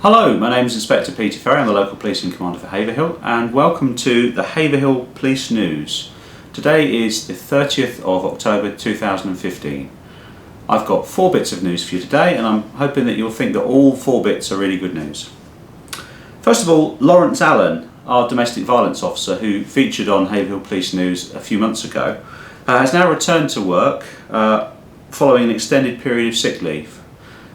Hello, my name is Inspector Peter Ferrie. I'm the local policing commander for Haverhill, and welcome to the Haverhill Police News. Today is the 30th of October 2015. I've got 4 bits of news for you today, and I'm hoping that you'll think that all 4 bits are really good news. First of all, Lawrence Allen, our domestic violence officer who featured on Haverhill Police News a few months ago, has now returned to work following an extended period of sick leave.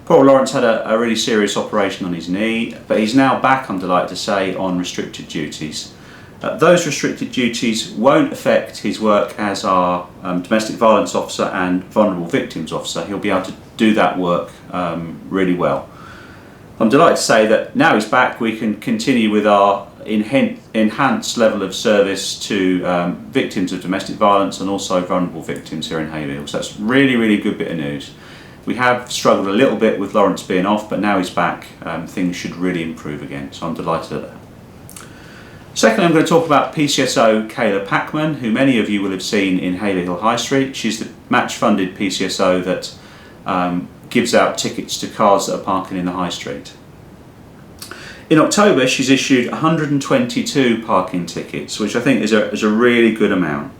Poor Lawrence had a really serious operation on his knee, but he's now back, I'm delighted to say, on restricted duties. Those restricted duties won't affect his work as our domestic violence officer and vulnerable victims officer. He'll be able to do that work really well. I'm delighted to say that now he's back, we can continue with our enhanced level of service to victims of domestic violence and also vulnerable victims here in Haverhill. So that's really good bit of news. We have struggled a little bit with Lawrence being off, but now he's back, things should really improve again, so I'm delighted at that. Secondly, I'm going to talk about PCSO Kayla Packman, who many of you will have seen in Haverhill High Street. She's the match-funded PCSO that gives out tickets to cars that are parking in the High Street. In October, she's issued 122 parking tickets, which I think is a really good amount,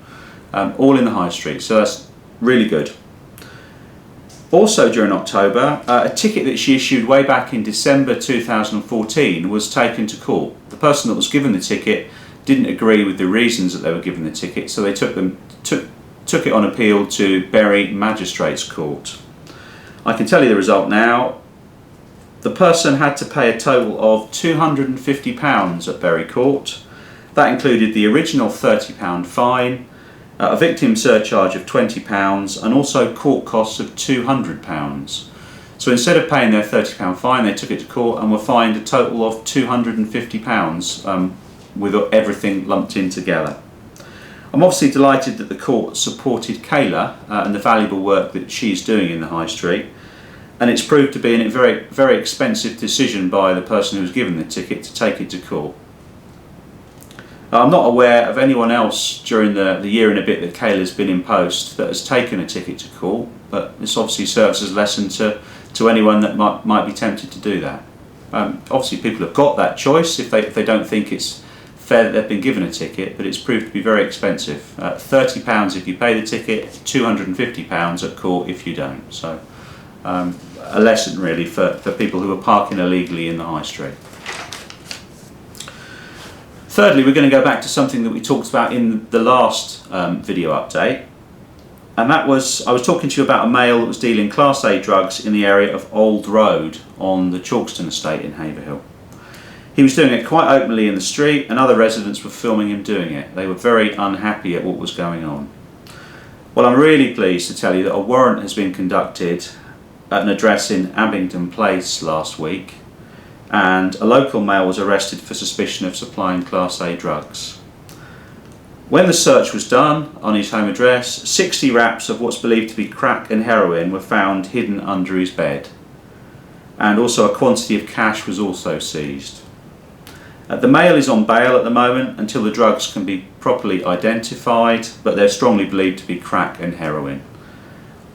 all in the High Street, so that's really good. Also during October, a ticket that she issued way back in December 2014 was taken to court. The person that was given the ticket didn't agree with the reasons that they were given the ticket, so they took it on appeal to Ferrie Magistrates Court. I can tell you the result now. The person had to pay a total of £250 at Ferrie Court. That included the original £30 fine, a victim surcharge of £20 and also court costs of £200. So instead of paying their £30 fine, they took it to court and were fined a total of £250 with everything lumped in together. I'm obviously delighted that the court supported Kayla and the valuable work that she's doing in the High Street, and it's proved to be a very expensive decision by the person who was given the ticket to take it to court. I'm not aware of anyone else during the year and a bit that Kayla's been in post that has taken a ticket to court, but this obviously serves as a lesson to anyone that might be tempted to do that. Obviously people have got that choice if they don't think it's fair that they've been given a ticket, but it's proved to be very expensive. £30 if you pay the ticket, £250 at court if you don't. So a lesson really for people who are parking illegally in the High Street. Thirdly, we're going to go back to something that we talked about in the last video update, and that was, I was talking to you about a male that was dealing Class A drugs in the area of Old Road on the Chalkston estate in Haverhill. He was doing it quite openly in the street and other residents were filming him doing it. They were very unhappy at what was going on. Well, I'm really pleased to tell you that a warrant has been conducted at an address in Abingdon Place last week, and a local male was arrested for suspicion of supplying Class A drugs. When the search was done on his home address, 60 wraps of what's believed to be crack and heroin were found hidden under his bed, and also a quantity of cash was also seized. The male is on bail at the moment until the drugs can be properly identified, but they're strongly believed to be crack and heroin.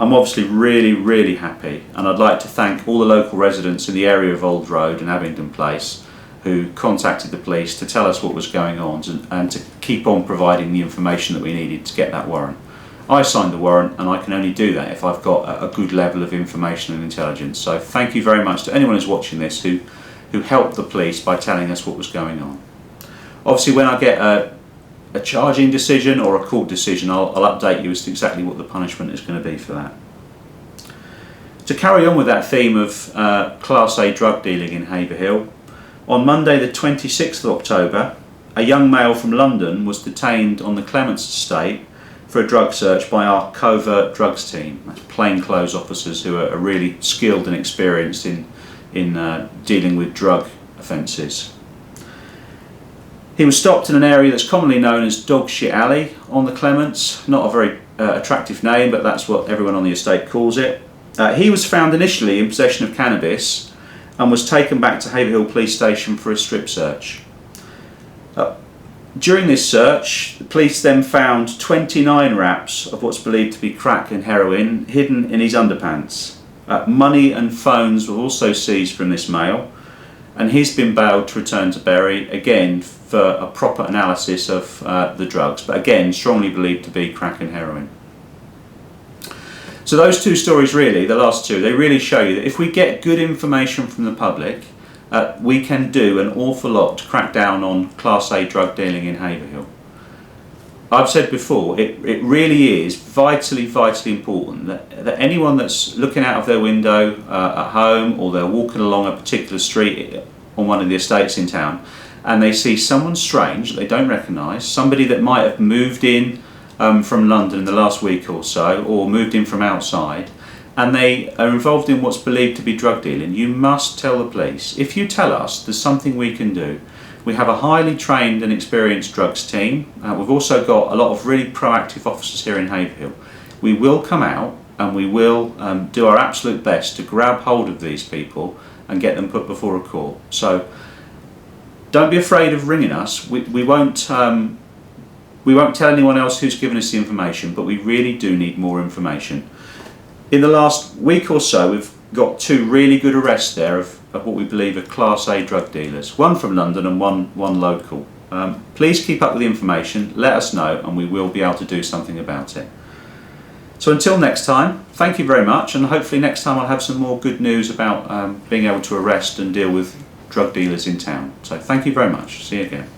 I'm obviously really happy, and I'd like to thank all the local residents in the area of Old Road and Abingdon Place who contacted the police to tell us what was going on and to keep on providing the information that we needed to get that warrant. I signed the warrant, and I can only do that if I've got a good level of information and intelligence. So thank you very much to anyone who's watching this who helped the police by telling us what was going on. Obviously when I get a charging decision or a court decision, I'll update you as to exactly what the punishment is going to be for that. To carry on with that theme of Class A drug dealing in Haverhill, on Monday the 26th of October, a young male from London was detained on the Clements estate for a drug search by our covert drugs team. That's plainclothes officers who are really skilled and experienced in dealing with drug offences. He was stopped in an area that's commonly known as Dog Shit Alley on the Clements. Not a very attractive name, but that's what everyone on the estate calls it. He was found initially in possession of cannabis and was taken back to Haverhill Police Station for a strip search. During this search, the police then found 29 wraps of what's believed to be crack and heroin hidden in his underpants. Money and phones were also seized from this male, and he's been bailed to return to Bury again for a proper analysis of the drugs, but again strongly believed to be crack and heroin. So those two stories really, the last two, they really show you that if we get good information from the public, we can do an awful lot to crack down on Class A drug dealing in Haverhill. I've said before, it really is vitally important that anyone that's looking out of their window at home, or they're walking along a particular street on one of the estates in town, and they see someone strange that they don't recognise, somebody that might have moved in from London in the last week or so, or moved in from outside, and they are involved in what's believed to be drug dealing, you must tell the police. If you tell us, there's something we can do. We have a highly trained and experienced drugs team. We've also got a lot of really proactive officers here in Haverhill. We will come out and we will do our absolute best to grab hold of these people and get them put before a court. So don't be afraid of ringing us. We won't tell anyone else who's given us the information, but we really do need more information. In the last week or so, we've got two really good arrests there of what we believe are Class A drug dealers, one from London and one local. Please keep up with the information, let us know, and we will be able to do something about it. So until next time, thank you very much, and hopefully next time I'll have some more good news about being able to arrest and deal with drug dealers in town. So thank you very much. See you again.